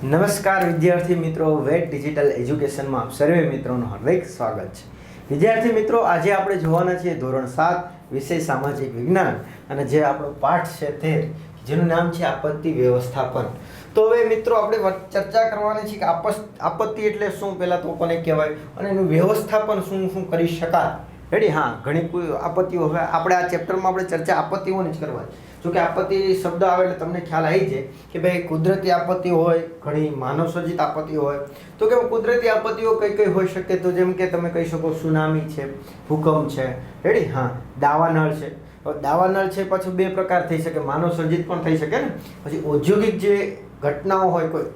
નમસ્કાર વિદ્યાર્થી મિત્રો, વેટ ડિજિટલ એજ્યુકેશનમાં આપ સર્વે મિત્રોનું હાર્દિક સ્વાગત છે। વિદ્યાર્થી મિત્રો, આજે આપણે જોવાના છીએ ધોરણ 7 વિષય સામાજિક વિજ્ઞાન અને જે આપણો પાઠ છે તે જેનું નામ છે આપત્તિ વ્યવસ્થાપન। તો હવે મિત્રો આપણે ચર્ચા કરવાની છે કે આપત્તિ એટલે શું, પહેલા તો કોને કહેવાય અને એનું વ્યવસ્થાપન શું શું કરી શકાય। રેડી? હા, ઘણી કોઈ આપત્તિઓ હવે આપણે આ ચેપ્ટરમાં આપણે ચર્ચા આપત્તિઓની જ કરવાની। જો કે આપત્તિ શબ્દ આવે એટલે તમને ખ્યાલ આવી જાય કે ભાઈ કુદરતી આપત્તિ હોય, ઘણી માનવ સર્જિત આપત્તિ હોય। તો કે કુદરતી આપત્તિઓ કઈ કઈ હોઈ શકે, તો જેમ કે તમે કહી શકો સુનામી છે, ભૂકંપ છે, રેડી? હા, દાવાનળ છે। દાવાનળ છે પાછું બે પ્રકાર થઈ શકે, માનવ સર્જિત પણ થઈ શકે ને, પછી ઔદ્યોગિક જે ઘટનાઓ હોય કોઈ,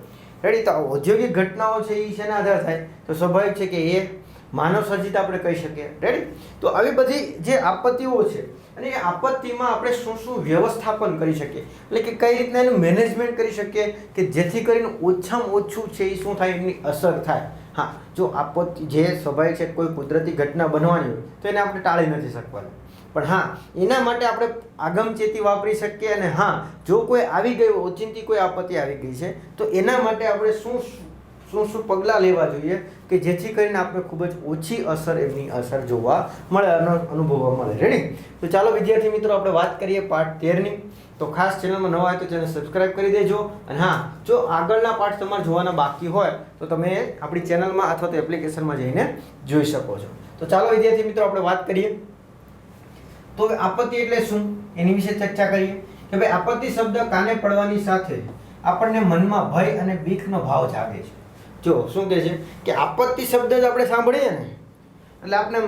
રેડી? તો ઔદ્યોગિક ઘટનાઓ છે એ શેના આધાર થાય, તો સ્વાભાવિક છે કે એ માનવ સર્જિત આપણે કહી શકીએ, રેડી? તો આવી બધી જે આપત્તિઓ છે અને એ આપત્તિમાં આપણે શું શું વ્યવસ્થાપન કરી શકીએ, એટલે કે કઈ રીતના એનું મેનેજમેન્ટ કરી શકીએ કે જેથી કરીને ઓછામાં ઓછું છે એ શું થાય, એમની અસર થાય। હા, જો આપત્તિ જે સ્વાભાવિક છે કોઈ કુદરતી ઘટના બનવાની હોય તો એને આપણે ટાળી નથી શકવાનું, પણ હા એના માટે આપણે આગમચેતી વાપરી શકીએ। અને હા, જો કોઈ આવી ગઈ ઓચિંતી કોઈ આપત્તિ આવી ગઈ છે તો એના માટે આપણે શું શું પગલાં લેવા જોઈએ કે જેથી કરીને આપણે ખૂબ જ ઓછી અસર એમની અસર જોવા મળે અને અનુભવવા મળે। રેડી? તો ચાલો વિદ્યાર્થી મિત્રો આપણે વાત કરીએ પાઠ 13ની। તો ખાસ ચેનલમાં નવા હોય તો ચેનલ સબસ્ક્રાઇબ કરી દેજો। અને હા, જો આગળના પાઠ તમારે જોવાના બાકી હોય તો તમે આપણી ચેનલમાં અથવા તો એપ્લિકેશનમાં જઈને જોઈ શકો છો। તો ચાલો વિદ્યાર્થી મિત્રો આપણે વાત કરીએ। તો આપત્તિ એટલે શું એની વિશે ચર્ચા કરીએ કે ભાઈ આપત્તિ શબ્દ કાને પડવાની સાથે આપણને મનમાં ભય અને બીકનો ભાવ જાગે છે। જો શું કહે છે કે આપત્તિ શબ્દ જ આપણે સાંભળીએ ને એટલે આપણે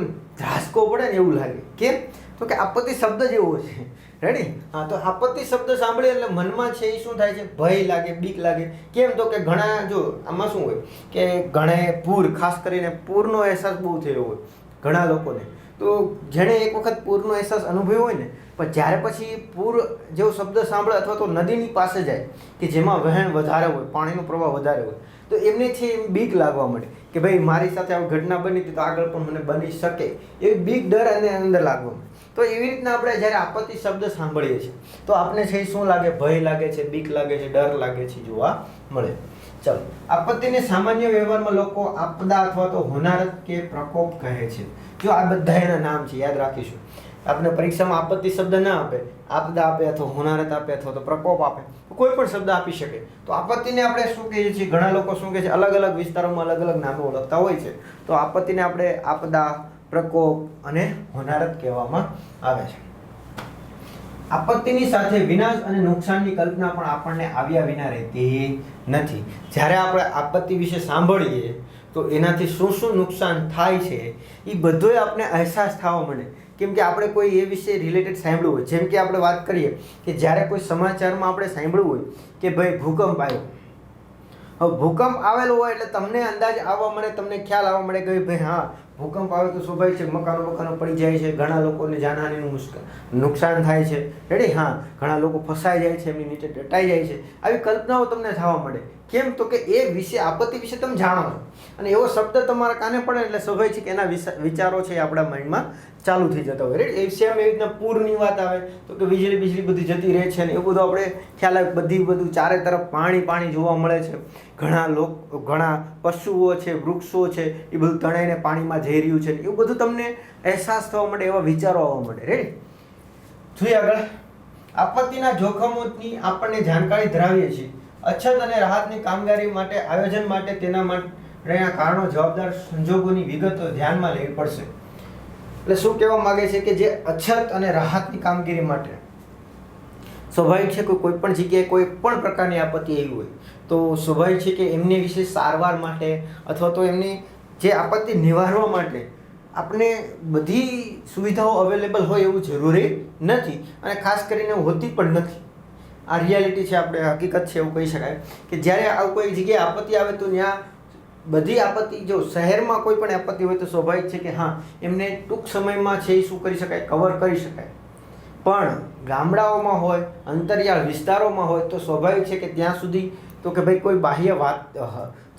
ધ્રાસકો પડે ને એવું લાગે। કેમ? તો કે આપત્તિ શબ્દ જ એવો છે, રેડી? હા, તો આપત્તિ શબ્દ સાંભળીએ એટલે મનમાં છે એ શું થાય છે, ભય લાગે, બીક લાગે। કેમ? તો કે ઘણા, જો આમાં શું હોય કે ઘણે પૂર, ખાસ કરીને પૂરનો અહેસાસ બહુ થયો હોય ઘણા લોકોને, તો જેણે એક વખત પૂરનો અહેસાસ અનુભવ્યો હોય ને, પણ જ્યારે પછી પૂર જેવો શબ્દ સાંભળે અથવા તો નદીની પાસે જાય કે જેમાં વહેણ વધારે હોય, પાણીનો પ્રવાહ વધારે હોય, તો એમને છે એમ બીક લાગવા મળે કે ભાઈ મારી સાથે આવી ઘટના બની હતી તો આગળ પણ મને બની શકે, એવી બીક, ડર અને અંદર લાગવા મળે। તો એવી રીતના આપણે જ્યારે આપત્તિ શબ્દ સાંભળીએ છીએ તો આપણે છે શું લાગે, ભય લાગે છે, બીક લાગે છે, ડર લાગે છે, જોવા મળે। ચલો, આપત્તિને સામાન્ય વ્યવહારમાં લોકો આપદા અથવા તો હોનારત કે પ્રકોપ કહે છે। જો આ બધા એના નામ છે, યાદ રાખીશું। આપણે પરીક્ષામાં આપત્તિ શબ્દ ના આપે, આપદા આપે અથવા હોનારત આપે અથવા તો પ્રકોપ આપે, કોઈ પણ શબ્દ આપી શકે। તો આપત્તિને આપણે શું કહીએ છીએ, ઘણા લોકો શું કહે છે, અલગ અલગ વિસ્તારોમાં અલગ અલગ નામે ઓળખતા હોય છે। તો આપત્તિને આપણે આપદા, પ્રકોપ અને હોનારત કહેવામાં આવે છે। આપત્તિની સાથે વિનાશ અને નુકસાનની કલ્પના પણ આપણને આવ્યા વિના રહેતી નથી। જ્યારે આપણે આપત્તિ વિશે સાંભળીએ તો એનાથી શું શું નુકસાન થાય છે એ બધોય આપણે અહેસાસ થવા મળે। કેમ કે આપણે કોઈ એ વિશે રિલેટેડ સાંભળ્યું હોય, જેમ કે આપણે વાત કરીએ કે જ્યારે કોઈ સમાચારમાં આપણે સાંભળ્યું હોય કે ભાઈ ભૂકંપ આવ્યો, હવે ભૂકંપ આવેલો હોય એટલે તમને અંદાજ આવવા મળે, તમને ખ્યાલ આવવા મળે કે ભાઈ હા ભૂકંપ આવે તો સ્વાભાવિક છે મકાનો પડી જાય છે, ઘણા લોકોને જાનહાનિનું નુકસાન થાય છે, રેડી? હા, ઘણા લોકો ફસાઈ જાય છે, એમની નીચે દટાઈ જાય છે, આવી કલ્પનાઓ તમને થવા મળે। કેમ? તો કે એ વિશે, આપત્તિ વિશે તમે જાણો છો અને એવો શબ્દ તમારા કાને પડે એટલે સ્વાભાવિક છે કે એના વિચારો છે એ આપણા માઇન્ડમાં ચાલુ થઈ જતા હોય, રાઈટ? સેમ એવી રીતના પૂરની વાત આવે તો કે વીજળી બધી જતી રહે છે ને એવું બધું આપણે ખ્યાલ આવે, બધું ચારે તરફ પાણી જોવા મળે છે, ઘણા પશુઓ છે, વૃક્ષો છે એ બધું તણાઈને પાણીમાં જઈ રહ્યું છે, એવું બધું તમને અહેસાસ થવા માટે, એવા વિચારો આવવા માટે, રેડી? જોઈએ આગળ। આપત્તિના જોખમોની આપણને જાણકારી ધરાવીએ છીએ। અછત અને રાહતની કામગીરી માટે, આયોજન માટે, તેના માટેના કારણો, જવાબદાર સંજોગોની વિગતો ધ્યાનમાં લેવી પડશે। એટલે શું કહેવા માંગે છે કે જે અછત અને રાહતની કામગીરી માટે સ્વાભાવિક છે કે કોઈ પણ જગ્યાએ કોઈ પણ પ્રકારની આપત્તિ આવી હોય તો સ્વાભાવિક છે કે એમને વિશે સારવાર માટે અથવા તો એમની જે આપત્તિ નિવારવા માટે આપણે બધી સુવિધાઓ અવેલેબલ હોય એવું જરૂરી નથી અને ખાસ કરીને હોતી પણ નથી। આ રિયાલિટી છે, આપણે હકીકત છે એવું કહી શકાય કે જ્યારે આવું કોઈ જગ્યાએ આપત્તિ આવે તો ત્યાં બધી આપત્તિ, જો શહેરમાં કોઈ પણ આપત્તિ હોય તો સ્વાભાવિક છે કે હા એમને ટૂંક સમયમાં છે એ શું કરી શકાય, કવર કરી શકાય, પણ ગામડાઓમાં હોય, અંતરિયાળ વિસ્તારોમાં હોય તો સ્વાભાવિક છે કે ત્યાં સુધી તો કે ભાઈ કોઈ બાહ્ય વાત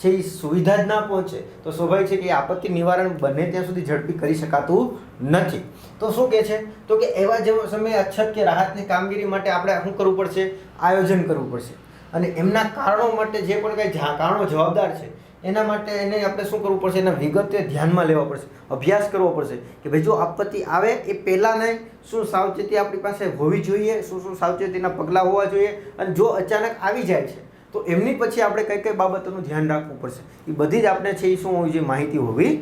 છે એ સુવિધા જ ના પહોંચે તો સ્વાભાવિક છે કે એ આપત્તિ નિવારણ બને ત્યાં સુધી ઝડપી કરી શકાતું નથી। તો શું કહે છે, તો કે એવા જેવો સમયે અછત કે રાહતની કામગીરી માટે આપણે શું કરવું પડશે, આયોજન કરવું પડશે। અને એમના કારણો માટે જે પણ કંઈ કારણો જવાબદાર છે એના માટે એને આપણે શું કરવું પડશે, એના વિગતે ધ્યાનમાં લેવા પડશે, અભ્યાસ કરવો પડશે કે ભાઈ જો આપત્તિ આવે એ પહેલાં શું સાવચેતી આપણી પાસે હોવી જોઈએ, શું સાવચેતીના પગલાં હોવા જોઈએ, અને જો અચાનક આવી જાય છે તો એમની પછી આપણે કઈ કઈ બાબતોનું ધ્યાન રાખવું પડશે, એ બધી જ આપણે છે એ શું હોવી જોઈએ, માહિતી હોવી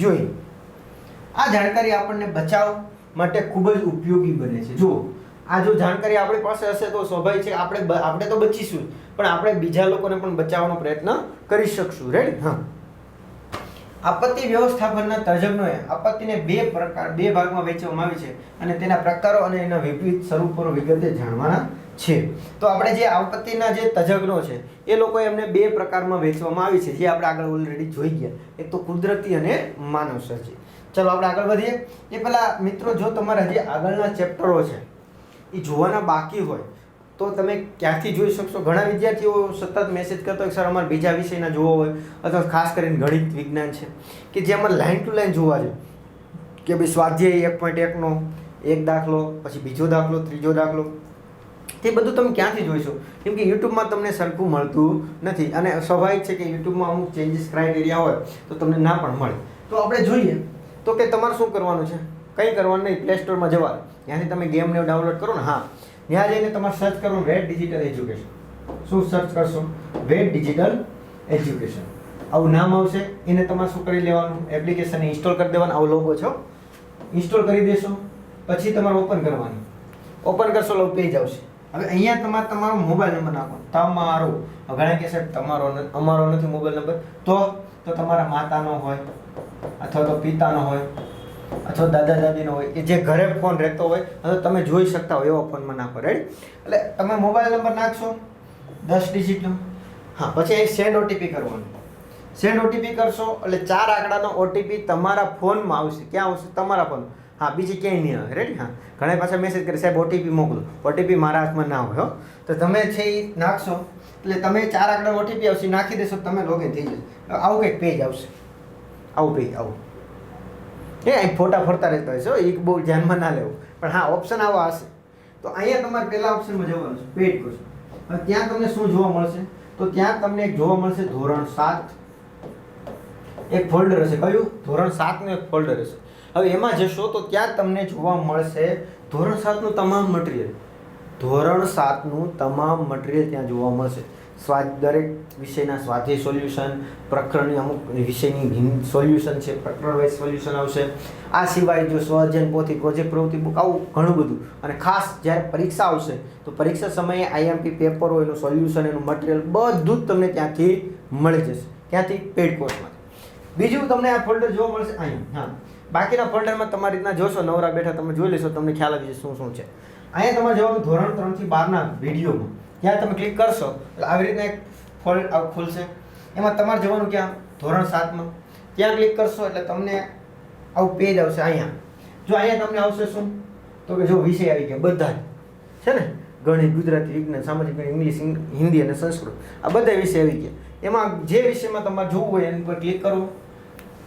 જોઈએ. આ જાણકારી આપણને બચાવ માટે ખૂબ જ ઉપયોગી બને છે. જો આ જો જાણકારી આપણી પાસે હશે તો સ્વાભાવિક છે આપણે તો બચીશું, પણ આપણે બીજા લોકોને પણ બચાવવાનો પ્રયત્ન કરી શકશું. રેડી? હા. આપત્તિ વ્યવસ્થાપનના તજજ્ઞોએ આપત્તિને બે ભાગમાં વહેંચવામાં આવી છે અને તેના પ્રકારો અને એના વિવિધ સ્વરૂપો વિગતે જાણવાના છે. તો આપણે જે આપત્તિના જે તજજ્ઞો છે એ લોકોએ એમને બે પ્રકારમાં વહેંચવામાં આવી છે, જે આપણે આગળ ઓલરેડી જોઈ ગયા. એક તો કુદરતી અને માનવસર્જિત. ચલો આપણે આગળ વધીએ. એ પહેલાં મિત્રો, જો તમારા જે આગળના ચેપ્ટરો છે એ જોવાના બાકી હોય તો તમે ક્યાંથી જોઈ શકશો? ઘણા વિદ્યાર્થીઓ સતત મેસેજ કરતા હોય સર અમારે બીજા વિષયના જોવા હોય, અથવા ખાસ કરીને ગણિત વિજ્ઞાન છે કે જે અમારે લાઇન ટુ લાઇન જોવા છે કે ભાઈ સ્વાધ્યાય 1.1નો એક દાખલો, પછી બીજો દાખલો, ત્રીજો દાખલો, તે બધું તમે ક્યાંથી જોઈશો? કેમ કે યુટ્યુબમાં તમને સરખું મળતું નથી, અને સ્વાભાવિક છે કે યુટ્યુબમાં અમુક ચેન્જીસ ક્રાઇટેરિયા હોય તો તમને ના પણ મળે. તો આપણે જોઈએ તો કે તમારે શું કરવાનું છે, કંઈ કરવાનું નહીં, પ્લે સ્ટોરમાં જવાનું, ત્યાંથી તમે ગેમને ડાઉનલોડ કરો ને, હા ત્યાં જઈને તમારે સર્ચ કરવાનું વેટ ડિજિટલ એજ્યુકેશન. શું સર્ચ કરશો? Wet digital education. આવું નામ આવશે, એને તમારે શું કરી લેવાનું, એપ્લિકેશન ઇન્સ્ટોલ કરી દેવાનું. આવો લોગો છે, ઇન્સ્ટોલ કરી દેશો, પછી તમારે ઓપન કરવાનું. ઓપન કરશો એટલે પેજ આવશે. હવે અહીંયા તમારે તમારો મોબાઈલ નંબર નાખવાનો, તમારો. ઘણા કહેશે તમારો અમારો નથી મોબાઈલ નંબર, તો તમારા માતાનો હોય, અથવા તો પિતાનો હોય, અથવા દાદા દાદીનો હોય, કે જે ઘરે ફોન રહેતો હોય, અથવા તમે જોઈ શકતા હોય એવો ફોનમાં નાખો. રેડી? એટલે તમે મોબાઈલ નંબર નાખશો 10 ડિજિટનો. હા, પછી અહીં સેન્ડ ઓટીપી કરવાનું. સેન્ડ ઓટીપી કરશો એટલે 4 આંકડાનો ઓટીપી તમારા ફોનમાં આવશે. ક્યાં આવશે? તમારા ફોન. હા, બીજી ક્યાંય નહીં આવે. રેડી? હા, ઘણા પાછા મેસેજ કરે સાહેબ ઓટીપી મોકલો. ઓટીપી મારા હાથમાં ના હોય. તો તમે છે એ નાખશો એટલે તમે 4 આંકડાનો ઓટીપી આવશે, નાખી દેશો, તમે લોગિન થઈ જશે. આવું કંઈક પેજ આવશે. આવું પેજ આવું અહીં ફોટા ફરતા રહેતા હોય છે, એ બહુ ધ્યાનમાં ના લેવું, પણ હા ઓપ્શન આવા હશે. તો અહીંયા તમારે પહેલા ઓપ્શનમાં જવાનું છે, પેજ કરશો. હવે ત્યાં તમને શું જોવા મળશે? તો ત્યાં તમને એક જોવા મળશે ધોરણ 7 એક ફોલ્ડર હશે. કયું? ધોરણ 7નું એક ફોલ્ડર હશે. હવે એમાં જશો તો ત્યાં તમને જોવા મળશે ધોરણ 7નું તમામ મટીરિયલ. ધોરણ 7નું તમામ મટીરિયલ ત્યાં જોવા મળશે. દરેક વિષયના સ્વાધ્યાય સોલ્યુશન, પ્રકરણની અમુક વિષયની સોલ્યુશન છે, પ્રકરણ વાઇઝ સોલ્યુશન આવશે. આ સિવાય જો સ્વઅધ્યયન પોથી, પ્રોજેક્ટ પ્રવૃત્તિ બુક, આવું ઘણું બધું. અને ખાસ જ્યારે પરીક્ષા આવશે તો પરીક્ષા સમયે આઈએમપી પેપર હોય એનું સોલ્યુશન, એનું મટીરિયલ બધું જ તમને ત્યાંથી મળી જશે. ત્યાંથી પેડ કોર્સમાંથી. બીજું તમને આ ફોલ્ડર જોવા મળશે અહીંયા. હા, બાકીના ફોલ્ડરમાં તમારી રીતના જોશો, નવરા બેઠા તમે જોઈ લેશો, તમને ખ્યાલ આવી જશે શું છે. અહીંયા તમારે જવાનું ધોરણ 3 થી 12ના વિડીયોમાં. ત્યાં તમે ક્લિક કરશો એટલે આવી રીતના એક ફોલ્ડ ખુલશે. એમાં તમારે જવાનું ક્યાં? ધોરણ 7માં. ત્યાં ક્લિક કરશો એટલે તમને આવું પેજ આવશે. અહીંયા જો અહીંયા તમને આવશે શું? તો કે જો વિષય આવી ગયા બધા છે ને, ગણિત, ગુજરાતી, વિજ્ઞાન, સામાજિક, ઇંગ્લિશ, હિન્દી અને સંસ્કૃત, આ બધા વિષય આવી ગયા. એમાં જે વિષયમાં તમારે જોવું હોય એની પર ક્લિક કરો.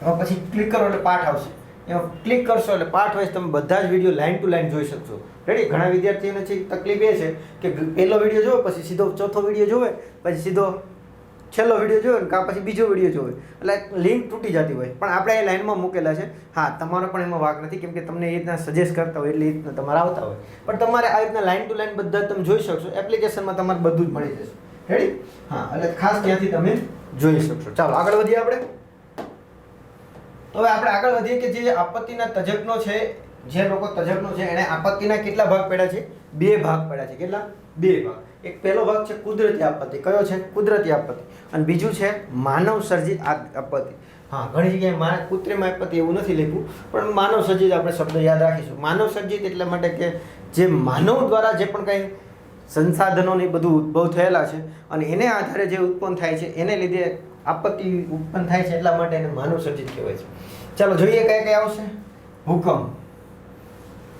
એમાં પછી ક્લિક કરો એટલે પાઠ આવશે. એમાં ક્લિક કરશો એટલે પાઠ વાઇઝ તમે બધા જ વિડીયો લાઇન ટુ લાઇન જોઈ શકશો. રેડી? ઘણા વિદ્યાર્થીઓને છે તકલીફ એ છે કે પહેલો વિડીયો જોવે, પછી સીધો ચોથો વિડીયો જોવે, પછી સીધો છેલ્લો વિડીયો જોવે, કાં પછી બીજો વિડીયો જોવે, એટલે લિંક તૂટી જતી હોય. પણ આપણે એ લાઇનમાં મૂકેલા છે. હા, તમારો પણ એમાં વાંક નથી, કેમ કે તમને એ રીતના સજેસ્ટ કરતા હોય એટલે એ રીતના તમારે આવતા હોય. પણ તમારે આ રીતના લાઇન ટુ લાઇન બધા તમે જોઈ શકશો. એપ્લિકેશનમાં તમારે બધું જ મળી જશે. રેડી? હા, એટલે ખાસ ત્યાંથી તમે જોઈ શકશો. ચાલો આગળ વધીએ આપણે. હવે આપણે આગળ વધીએ કે જે આપત્તિના તજજ્ઞો છે, જે લોકો તજજ્ઞો છે, એણે આપત્તિના કેટલા ભાગ પાડ્યા છે? 2 ભાગ પાડ્યા છે. કેટલા? 2 ભાગ. એક પહેલો ભાગ છે કુદરતી આપત્તિ. કયો છે? કુદરતી આપત્તિ. અને બીજું છે માનવ સર્જિત આપત્તિ. હા, ઘણી જગ્યાએ કૃત્રિમ આપત્તિ એવું નથી લખ્યું, પણ માનવ સર્જિત આપણે શબ્દ યાદ રાખીશું. માનવ સર્જિત એટલે માટે કે જે માનવ દ્વારા જે પણ કંઈ સંસાધનોની બધું ઉદ્ભવ થયેલા છે અને એને આધારે જે ઉત્પન્ન થાય છે, એને લીધે આપત્તિ ઉત્પન્ન થાય છે, એટલા માટે એને માનવ સર્જિત કહેવાય છે. ચાલો જોઈએ કઈ કઈ આવશે. ભૂકંપ.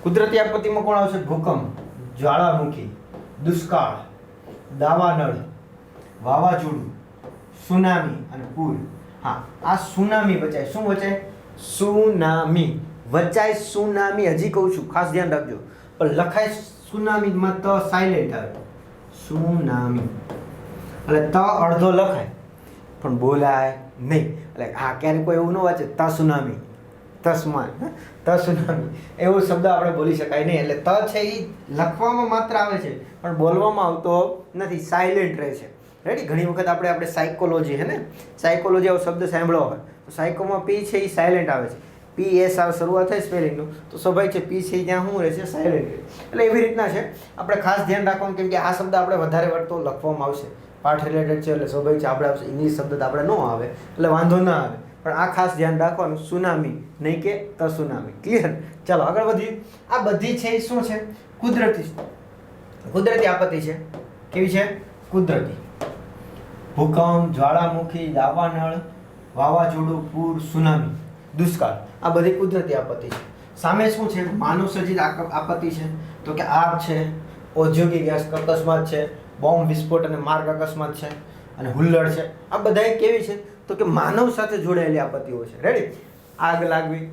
કુદરતી આપત્તિમાં કોણ આવશે? ભૂકંપ, જ્વાળામુખી, દુષ્કાળ, દાવાનળ, વાવાઝોડું, સુનામી અને પૂર. હા, આ સુનામી બચાય. શું બચાય? સુનામી વચાય. સુનામી હજી કહું છું, ખાસ ધ્યાન રાખજો. પણ લખાય સુનામીમાં તો સાયલેન્ટ આવે. સુનામી. એટલે ત અડધો લખાય પણ બોલાય નહીં. એટલે હા ક્યારેક કોઈ એવું ન વાંચે તસુનામી, તસ્માન, તસુનામી એવો શબ્દ આપણે બોલી શકાય નહીં. એટલે ત છે એ લખવામાં માત્ર આવે છે પણ બોલવામાં આવતો નથી, સાયલેન્ટ રહે છે. રેડી. ઘણી વખત આપણે સાયકોલોજી હે ને, સાયકોલોજી આવો શબ્દ સાંભળ્યો હોય તો સાયકોમાં પી છે એ સાયલેન્ટ આવે છે, PS આવે શરૂઆત થાય સ્પેલિંગનું તો સ્વાભાવિક છે પી છે ત્યાં શું રહે છે, સાયલેન્ટ રહે. એટલે એવી રીતના છે, આપણે ખાસ ધ્યાન રાખવાનું કેમ કે આ શબ્દ આપણે વધારે વળતો લખવામાં આવશે, પાઠ રિલેટેડ છે એટલે સ્વાભાવિક છે આપણે આવશે. ઇંગ્લિશ શબ્દ તો આપણે ન આવે એટલે વાંધો ના આવે, પણ આ ખાસ ધ્યાન રાખવાનું, સુનામી નહીં કે તસુનામી. ક્લિયર? ચાલો આગળ વધીએ. આ બધી છે એ શું છે, કુદરતી આપત્તિ છે. કેવી છે? કુદરતી. ભૂકંપ, જ્વાળામુખી, દાવાનળ, વાવાઝોડું, પૂર, સુનામી, દુષ્કાળ, આ બધી કુદરતી આપત્તિ છે. સામે શું છે, માનવ સર્જિત આપત્તિ છે. તો કે આગ છે, ઔદ્યોગિક અકસ્માત છે, બોમ્બ વિસ્ફોટ અને માર્ગ અકસ્માત છે, અને હુલ્લડ છે. આ બધા કેવી છે તો કે માનવ સાથે જોડાયેલી આપત્તિઓ છે. રેડી. આગ લાગવી,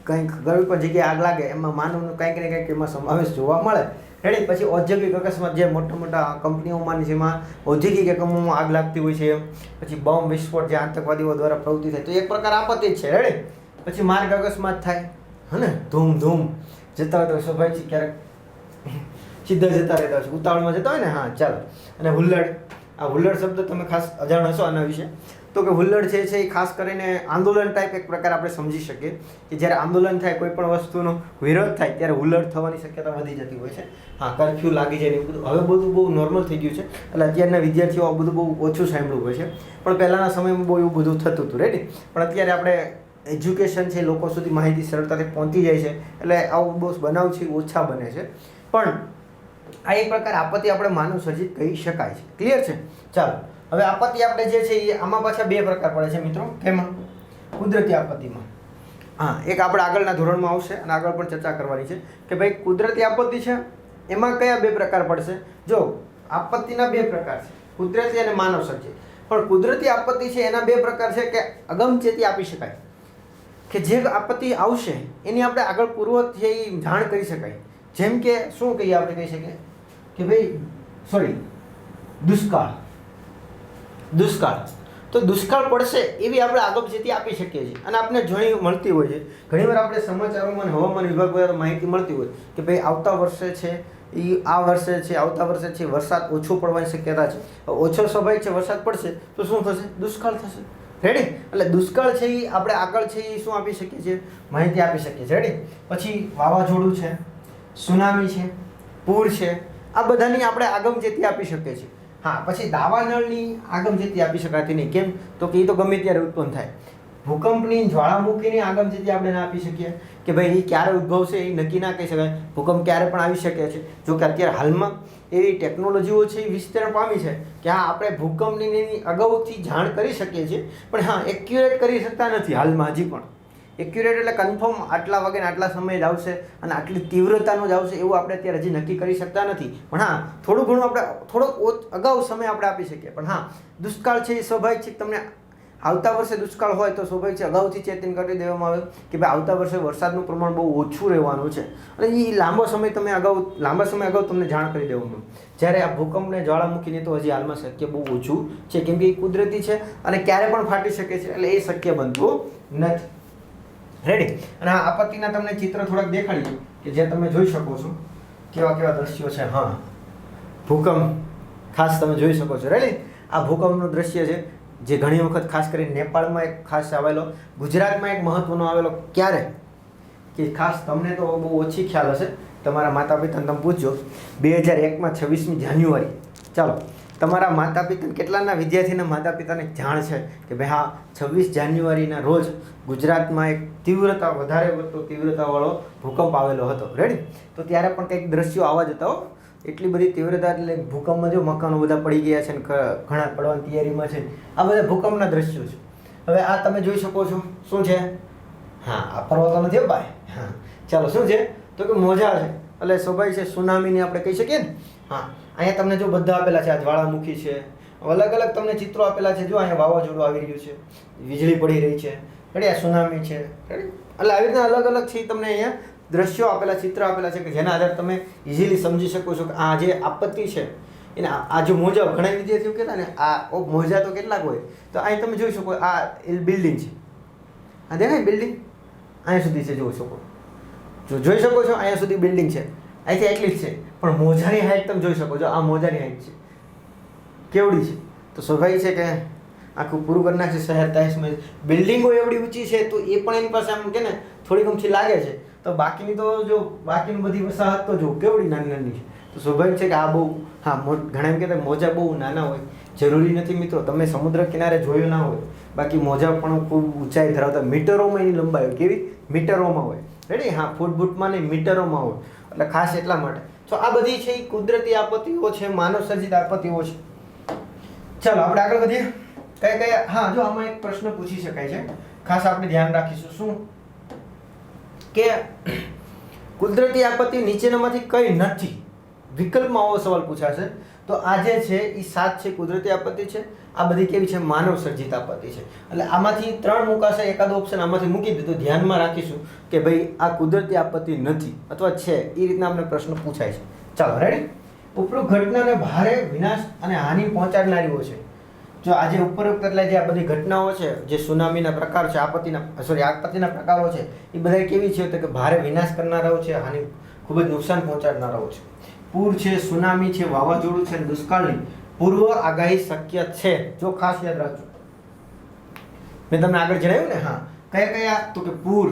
કંઈક કોઈ પણ જગ્યાએ આગ લાગે એમાં માનવનો કંઈક ને કંઈક એમાં સમાવેશ જોવા મળે. રેડી. પછી ઔદ્યોગિક અકસ્માત, જે મોટા મોટા કંપનીઓમાં જેમાં ઔદ્યોગિક એકમોમાં આગ લાગતી હોય છે. પછી બોમ્બ વિસ્ફોટ, જે આતંકવાદીઓ દ્વારા પ્રવૃત્તિ થાય તો એક પ્રકાર આપત્તિ જ છે. રેડી. પછી માર્ગ અકસ્માત થાય હે ને, ધૂમ જતા હોય તો સ્વાભાવિક છે ક્યારેક સીધા જતા રહેતા હોય છે, ઉતાવળમાં જતા હોય ને. હા ચાલો. અને હુલ્લડ, આ હુલ્લડ શબ્દ તમે ખાસ અજાણ હશો આના વિશે. તો કે હુલ્લડ છે એ ખાસ કરીને આંદોલન ટાઈપ એક પ્રકાર આપણે સમજી શકીએ કે જ્યારે આંદોલન થાય, કોઈ પણ વસ્તુનો વિરોધ થાય ત્યારે હુલ્લડ થવાની શક્યતા વધી જતી હોય છે. હા, કર્ફ્યુ લાગી જાય ને બધું. હવે બધું બહુ નોર્મલ થઈ ગયું છે એટલે અત્યારના વિદ્યાર્થીઓ આ બધું બહુ ઓછું સાંભળ્યું હોય છે, પણ પહેલાંના સમયમાં બહુ એવું બધું થતું હતું. રેડી. પણ અત્યારે આપણે એજ્યુકેશન છે, લોકો સુધી માહિતી સરળતાથી પહોંચી જાય છે એટલે આવું બહુ બનાવ છે ઓછા બને છે. પણ આ એક પ્રકાર આપત્તિ આપણે માનવ સર્જિત કહી શકાય છે. ક્લિયર છે? ચાલો હવે આપત્તિ આપણે જે છે એ આમાં પાછા બે પ્રકાર પડે છે મિત્રો. કેમાં? કુદરતી આપત્તિમાં. હા, એક આપણે આગળના ધોરણમાં આવશે અને આગળ પણ ચર્ચા કરવાની છે કે ભાઈ કુદરતી આપત્તિ છે એમાં કયા બે પ્રકાર પડશે. જો આપત્તિના બે પ્રકાર છે, કુદરતી અને માનવ સર્જિત. પણ કુદરતી આપત્તિ છે એના બે પ્રકાર છે કે અગમચેતી આપી શકાય, કે જે આપત્તિ આવશે એની આપણે આગળ પૂર્વથી જાણ કરી શકાય. જેમ કે શું કહીએ, આપણે કહી શકીએ કે ભાઈ દુષ્કાળ તો દુષ્કાળ પડશે એવી આપણે આગમચેતી આપી શકીએ છીએ. અને આપણે જોઈ મળતી હોય છે ઘણીવાર આપણે સમાચારોમાં હવામાન વિભાગ દ્વારા માહિતી મળતી હોય કે ભાઈ આવતા વર્ષે છે આવતા વર્ષે છે વરસાદ ઓછો પડવાની શક્યતા છે. ઓછો સ્વાભાવિક છે, વરસાદ પડશે તો શું થશે, દુષ્કાળ થશે. રેડી. એટલે દુષ્કાળ છે એ આપણે આગળ છે એ શું આપી શકીએ છીએ, માહિતી આપી શકીએ છીએ. રેડી. પછી વાવાઝોડું છે, સુનામી છે, પૂર છે, આ બધાની આપણે આગમચેતી આપી શકીએ છીએ. હા, પછી દાવાનળની આગમચેતી આપી શકાતી નહીં. કેમ? તો કે એ તો ગમે ત્યારે ઉત્પન્ન થાય. ભૂકંપની, જ્વાળામુખીની આગમચેતી આપણે ના આપી શકીએ કે ભાઈ એ ક્યારે ઉદ્ભવશે એ નક્કી ના કહી શકાય. ભૂકંપ ક્યારે પણ આવી શકે છે. જો કે અત્યારે હાલમાં એવી ટેકનોલોજીઓ છે એ વિસ્તરણ પામી છે કે હા આપણે ભૂકંપની અગાઉથી જાણ કરી શકીએ છીએ, પણ હા એક્યુરેટ કરી શકતા નથી હાલમાં. હજી પણ એક્યુરેટ એટલે કન્ફર્મ આટલા વાગે આટલા સમય જ આવશે અને આટલી તીવ્રતાનો જ આવશે એવું આપણે અત્યારે હજી નક્કી કરી શકતા નથી. પણ હા થોડું ઘણું આપણે થોડોક અગાઉ સમય આપણે આપી શકીએ. પણ હા, દુષ્કાળ છે એ સ્વાભાવિક છે. તમને આવતા વર્ષે દુષ્કાળ હોય તો સ્વાભાવિક છે અગાઉથી ચેતન કરી દેવામાં આવે કે ભાઈ આવતા વર્ષે વરસાદનું પ્રમાણ બહુ ઓછું રહેવાનું છે અને એ લાંબા સમય અગાઉ તમને જાણ કરી દેવામાં આવે. જ્યારે આ ભૂકંપને, જ્વાળામુખીને તો હજી હાલમાં શક્ય બહુ ઓછું છે કેમ કે એ કુદરતી છે અને ક્યારે પણ ફાટી શકે છે એટલે એ શક્ય બનતું નથી. રેડી. અને આ આપત્તિના તમને ચિત્ર થોડાક દેખાડીએ કે જે તમે જોઈ શકો છો કેવા કેવા દ્રશ્યો છે. હા, ભૂકંપ ખાસ તમે જોઈ શકો છો. રેડી. આ ભૂકંપનું દ્રશ્ય છે જે ઘણી વખત ખાસ કરીને નેપાળમાં એક ખાસ આવેલો, ગુજરાતમાં એક મહત્વનો આવેલો. ક્યારે કે ખાસ તમને તો બહુ ઓછી ખ્યાલ હશે, તમારા માતા પિતાને તમે પૂછજો. 2001માં 26મી જાન્યુઆરી. ચાલો, તમારા માતા પિતા કેટલાના વિદ્યાર્થીના માતા પિતાને જાણ છે કે ભાઈ હા 26 જાન્યુઆરીના રોજ ગુજરાતમાં એક વધારે પડતો તીવ્રતાવાળો ભૂકંપ આવેલો હતો. રેડી. તો ત્યારે પણ કંઈક દ્રશ્યો આવા જ હતા. એટલી બધી તીવ્રતા એટલે ભૂકંપમાં જો મકાનો બધા પડી ગયા છે ને ઘણા પડવાની તૈયારીમાં છે. આ બધા ભૂકંપના દ્રશ્યો છે. હવે આ તમે જોઈ શકો છો શું છે? હા, આ પર્વતો નથી ભાઈ. હા ચાલો, શું છે તો કે મોજા છે એટલે સ્વાભાવિક છે સુનામીને આપણે કહી શકીએ ને. હા, અહીંયા તમને જો બધા આપેલા છે, આ જ્વાળામુખી છે, અલગ અલગ તમને ચિત્રો આપેલા છે. જો અહીંયા વાવાઝોડું આવી રહ્યું છે, વીજળી પડી રહી છે. રેડી. આ સુનામી છે. રેડી. એટલે આવી રીતના અલગ અલગ છે તમને અહીંયા દ્રશ્યો આપેલા, ચિત્ર આપેલા છે કે જેના આધારે તમે ઇઝીલી સમજી શકો છો કે આ જે આપત્તિ છે એને આ જો મોજા ઘણા વિદ્યાર્થીઓ કહેતા ને આ મોજા તો કેટલાક હોય, તો અહીં તમે જોઈ શકો આ બિલ્ડિંગ છે, આ દેખાય બિલ્ડિંગ અહીંયા સુધી છે, જોઈ શકો જોઈ શકો છો અહીંયા સુધી બિલ્ડિંગ છે, અહીંથી એટલી જ છે, પણ મોજાની હાઈટ તમે જોઈ શકો છો, આ મોજાની હાઈટ છે કેવડી છે, તો સ્વાભાવિક છે કે આખું પૂરું કરી નાખશે શહેર તહેસમાં. બિલ્ડિંગો એવડી ઊંચી છે તો એ પણ એની પાસે આમ કે ને થોડીક ઊંચી લાગે છે, તો બાકીની તો જો બાકીની બધી વસાહત તો જો કેવડી નાની નાની છે, તો સ્વાભાવિક છે કે આ બહુ ઘણા એમ કહેતા મોજા બહુ નાના હોય, જરૂરી નથી મિત્રો તમે સમુદ્ર કિનારે જોયું ના હોય, બાકી મોજા પણ ખૂબ ઊંચાઈ ધરાવતા, મીટરોમાં એની લંબાઈ હોય, કેવી મીટરોમાં હોય, રેડી, ફૂટમાં નહીં મીટરોમાં હોય, એટલે ખાસ એટલા માટે. તો આ બધી છે એ કુદરતી આપત્તિઓ છે, માનવ સર્જિત આપત્તિઓ છે. ચાલો આપણે આગળ વધીએ. કયા કયા, જો આમાં એક પ્રશ્ન પૂછી શકાય છે, ખાસ આપણે ધ્યાન રાખીશું. શું કે કુદરતી આપત્તિ નીચેનામાંથી કઈ નથી? વિકલ્પમાં આવો સવાલ પૂછાશે. તો આ જે છે એ 7 છે કુદરતી આપત્તિ છે, આ બધી કેવી છે? માનવ સર્જિત આપત્તિ છે. એટલે આમાંથી 3 મુકાશે, એકાદો ઓપ્શન આમાંથી મૂકી દીધો. ધ્યાનમાં રાખીશું કે ભાઈ આ કુદરતી આપત્તિ નથી અથવા છે, એ રીતના આપણે પ્રશ્ન પૂછાય છે. ચાલો રેડી. ઉપરોક્ત ઘટનાને ભારે વિનાશ અને હાનિ પહોંચાડનારીઓ છે. જો આજે ઉપરોક્ત એટલે જે આ બધી ઘટનાઓ છે, જે સુનામીના પ્રકાર છે, આપત્તિના પ્રકારો છે, એ બધા કેવી છે? તો કે ભારે વિનાશ કરનારાઓ છે, હાનિ ખૂબ જ નુકસાન પહોંચાડનારાઓ છે. પૂર છે, સુનામી છે, વાવાઝોડું છે, દુષ્કાળની પૂર્વ આગાહી શક્ય છે. જો ખાસ યાદ રાખજો, મેં તમને આગળ જણાવ્યું ને. કયા કયા? તો કે પૂર,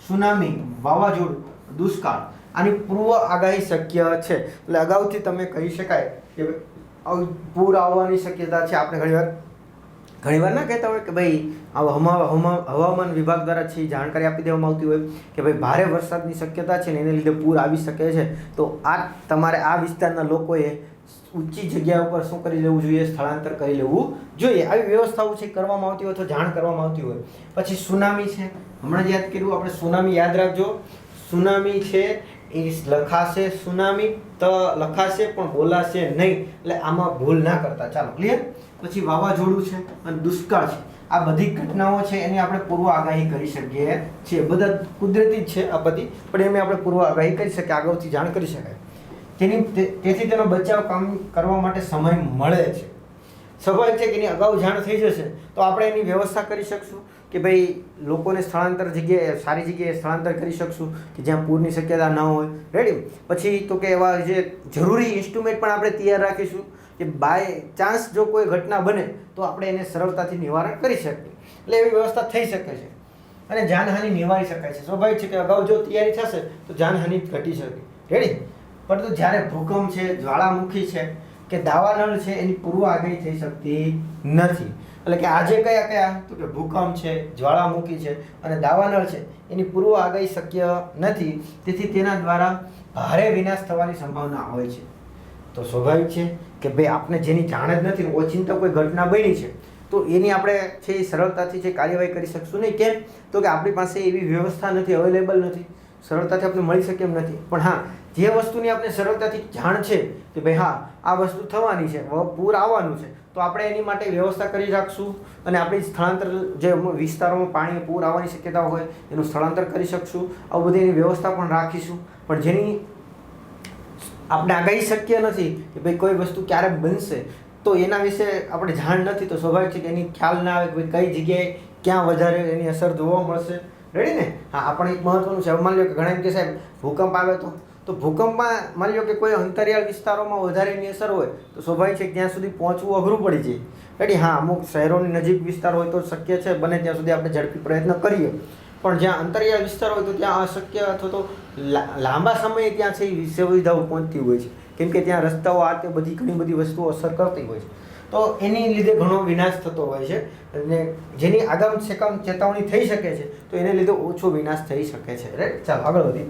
સુનામી, વાવાઝોડું, દુષ્કાળ, આની પૂર્વ આગાહી શક્ય છે. એટલે અગાઉથી તમે કહી શકાય કે પૂર આવવાની શક્યતા છે. આપણે ઘણીવાર ના કહેતા હોય કે ભાઈ હવામાન વિભાગ દ્વારા છે જાણકારી આપી દેવામાં આવતી હોય કે ભાઈ ભારે વરસાદની શક્યતા છે ને એને લીધે પૂર આવી શકે છે, તો આ તમારે આ વિસ્તારના લોકોએ ઊંચી જગ્યા ઉપર શું કરી લેવું જોઈએ? સ્થળાંતર કરી લેવું જોઈએ. આવી વ્યવસ્થાઓ છે કરવામાં આવતી હોય અથવા જાણ કરવામાં આવતી હોય. પછી સુનામી છે, હમણાં જ યાદ કર્યું આપણે, સુનામી યાદ રાખજો. સુનામી છે એ લખાશે, સુનામી તો લખાશે પણ બોલાશે નહીં, એટલે આમાં ભૂલ ના કરતા. ચાલો ક્લિયર. પછી વાવાઝોડું છે અને દુષ્કાળ છે, આ બધી ઘટનાઓ છે એની આપણે પૂર્વ આગાહી કરી શકીએ છીએ. બધા કુદરતી જ છે આ બધી, પણ એમાં આપણે પૂર્વ આગાહી કરી શકીએ, અગાઉથી જાણ કરી શકાય. તેથી તેનો બચાવ કામ કરવા માટે સમય મળે છે. સ્વાભાવિક છે કે એની અગાઉ જાણ થઈ જશે તો આપણે એની વ્યવસ્થા કરી શકશું કે ભાઈ લોકોને સ્થળાંતર જગ્યાએ, સારી જગ્યાએ સ્થળાંતર કરી શકશું કે જ્યાં પૂરની શક્યતા ન હોય. રેડી. પછી તો કે એવા જે જરૂરી ઇન્સ્ટ્રુમેન્ટ પણ આપણે તૈયાર રાખીશું કે બાય ચાન્સ જો કોઈ ઘટના બને તો આપણે એને સરળતાથી નિવારણ કરી શકીએ. એટલે એવી વ્યવસ્થા થઈ શકે છે અને જાનહાનિ નિવારી શકાય છે. સ્વાભાવિક છે કે અગાઉ જો તૈયારી થશે તો જાનહાનિ ઘટી શકે. રેડી. પરંતુ જ્યારે ભૂકંપ છે, જ્વાળામુખી છે કે દાવાનળ છે, એની પૂર્વ આગાહી થઈ શકતી નથી. એટલે કે આજે કયા કયા? તો કે ભૂકંપ છે, જ્વાળામુખી છે અને દાવાનળ છે, એની પૂર્વ આગાહી શક્ય નથી. તેથી તેના દ્વારા ભારે વિનાશ થવાની સંભાવના હોય છે. તો સ્વાભાવિક છે કે ભાઈ આપણે જેની જાણ જ નથી, ઓચિંતા કોઈ ઘટના બની છે તો એની આપણે છે એ સરળતાથી છે કાર્યવાહી કરી શકશું નહીં. કેમ? તો કે આપણી પાસે એવી વ્યવસ્થા નથી, અવેલેબલ નથી, સરળતાથી આપણે મળી શકે એમ નથી. પણ જે વસ્તુની આપણે સરળતાથી જાણ છે કે ભાઈ આ વસ્તુ થવાની છે, પૂર આવવાનું છે, તો આપણે એની માટે વ્યવસ્થા કરી રાખશું અને આપણી સ્થળાંતર જે વિસ્તારોમાં પાણી પૂર આવવાની શક્યતા હોય એનું સ્થળાંતર કરી શકશું. આવું બધી એની વ્યવસ્થા પણ રાખીશું. પણ જેની આપણે આગાહી શક્ય નથી કે ભાઈ કોઈ વસ્તુ ક્યારે બનશે, તો એના વિશે આપણે જાણ નથી, તો સ્વાભાવિક છે કે એની ખ્યાલ ના આવે કે ભાઈ કઈ જગ્યાએ ક્યાં વધારે એની અસર જોવા મળશે. રેડી ને. આ પણ એક મહત્વનું છે. માની લો કે ઘણા એમ કે સાહેબ ભૂકંપ આવે તો ભૂકંપમાં માની લો કે કોઈ અંતરિયાળ વિસ્તારોમાં વધારે એની અસર હોય તો સ્વાભાવિક છે ત્યાં સુધી પહોંચવું અઘરું પડી જાય. રેડી. અમુક શહેરોની નજીક વિસ્તાર હોય તો શક્ય છે, બને ત્યાં સુધી આપણે ઝડપી પ્રયત્ન કરીએ. પણ જ્યાં અંતરિયાળ વિસ્તાર હોય તો ત્યાં અશક્ય અથવા તો લાંબા સમયે ત્યાં છે એ સુવિધાઓ પહોંચતી હોય છે, કેમ કે ત્યાં રસ્તાઓ આ તે બધી ઘણી બધી વસ્તુઓ અસર કરતી હોય છે. તો એની લીધે ઘણો વિનાશ થતો હોય છે અને જેની આગામ ચેતવણી થઈ શકે છે તો એને લીધે ઓછો વિનાશ થઈ શકે છે. રાઈટ. ચાલો આગળ વધીએ.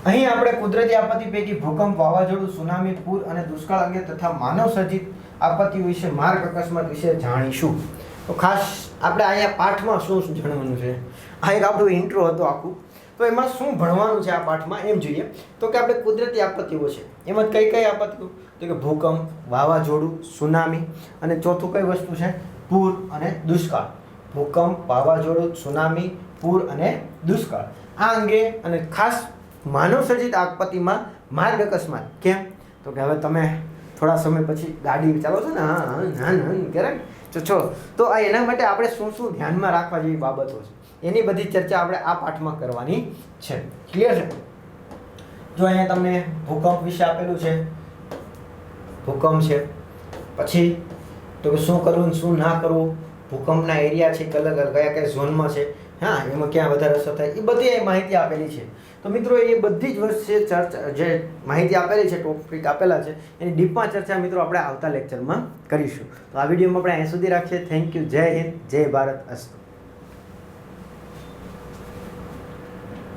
અહીં આપણે કુદરતી આપત્તિ પૈકી ભૂકંપ, વાવાઝોડું, સુનામી, પૂર અને દુષ્કાળ અંગે તથા માનવ સર્જિત આપત્તિ વિશે, માર્ગ અકસ્માત વિશે જાણીશું. તો ખાસ આપણે અહીંયા પાઠમાં શું જાણવાનું છે? આ એક આપણું ઇન્ટ્રો હતો આખું. તો એમાં શું ભણવાનું છે આ પાઠમાં એમ જોઈએ તો કે આપણે કુદરતી આપત્તિઓ છે એમાં કઈ કઈ આપત્તિઓ? તો કે ભૂકંપ, વાવાઝોડું, સુનામી અને ચોથું કઈ વસ્તુ છે? પૂર અને દુષ્કાળ. ભૂકંપ, વાવાઝોડું, સુનામી, પૂર અને દુષ્કાળ. આ અંગે અને ખાસ માનવ સર્જિત આપત્તિમાં માર્ગ અકસ્માત. કેમ? તો કે હવે તમે થોડા સમય પછી ગાડી ચાલો છો ને હા ક્યારેક તો આ એના માટે આપણે શું શું ધ્યાનમાં રાખવા જેવી બાબતો છે એની બધી ચર્ચા આપણે આ પાઠમાં કરવાની છે. ક્લિયર છે? જો અહીંયા તમને ભૂકંપ વિશે આપેલું છે. ભૂકંપ છે, પછી તો શું કરવું શું ના કરવું, ભૂકંપના એરિયા છે કયા કયા ઝોનમાં છે, હા એમાં ક્યાં વધારે અસર થાય, એ બધી માહિતી આપેલી છે. તો મિત્રો એ બધી જ વર્ષે ચર્ચા જે માહિતી આપેલી છે, ટોપિક આપેલા છે, એની ડીપમાં ચર્ચા મિત્રો આપણે આવતા લેક્ચરમાં કરીશું. તો આ વિડીયોમાં આપણે અહીં સુધી રાખીએ. Thank you. જય હિન્દ, જય ભારત. અસ્તુ.